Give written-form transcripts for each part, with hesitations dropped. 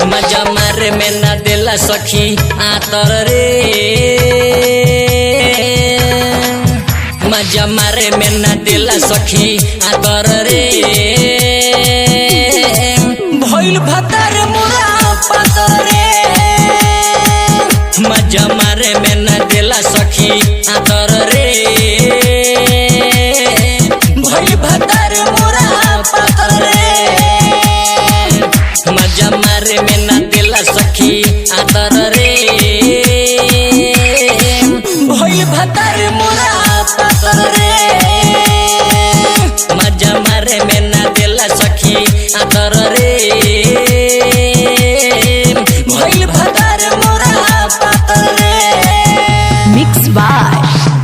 मजा मारे में न देला सखी आतर रे, मजा मारे में न देला सखी आतर रे। भइल भतर मुरा पातर रे, मजा मारे में न देला सखी आतर रे। भइल भतर मुरा पातर रे, मजा मारे में न देला सखी आतर रे। भइल भतर मुरा पातर रे, मजा मारे में न देला सखी आतर रे। भइल भतर मुरा पातर रे। Mix by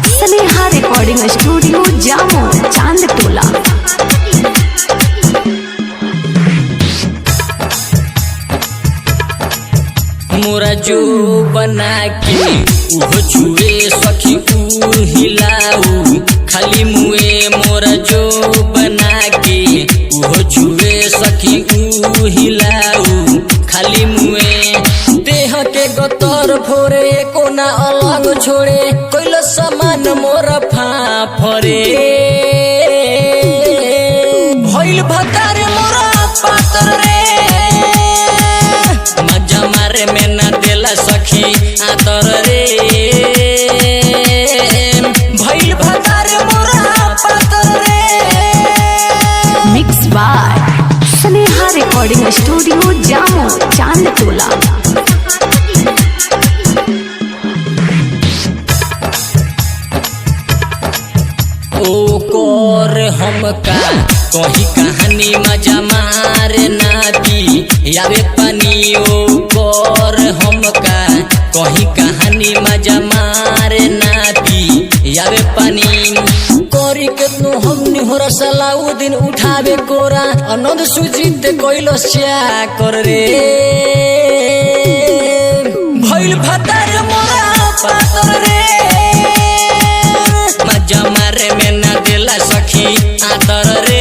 Sneha recording studio Jamo Chand टोला। मोरा जो बना के उहो छुए सखी ऊ हिलाऊ, खाली मुए मोरा जो बना के उहो छुए सखी ऊ हिलाऊ, खाली मुए। देह के गतर फोरे कोना अलग छोड़े, कोइला सामान मोरा फाफरे। भइल भतर मोरा पातर रे, मजा मारे में न देला सखी आतर रे। भइल भतर मोरा पातर रे। Mix by Sneha recording studio Jamo Chand टोला। ओ कोर हमका कही कहानी मजा मारे नाती यावे पानी। ओ कोर हमका कही कहानी मजा मारे नाती यावे पानी। कोरी केतनो हमनी होरा सलाउ दिन उठावे कोरा, आनंद सुजीत कोइलो स्या कर रे। भइल भतर मोरा पातर रे, मजा मारे में न देला सखी आतर रे।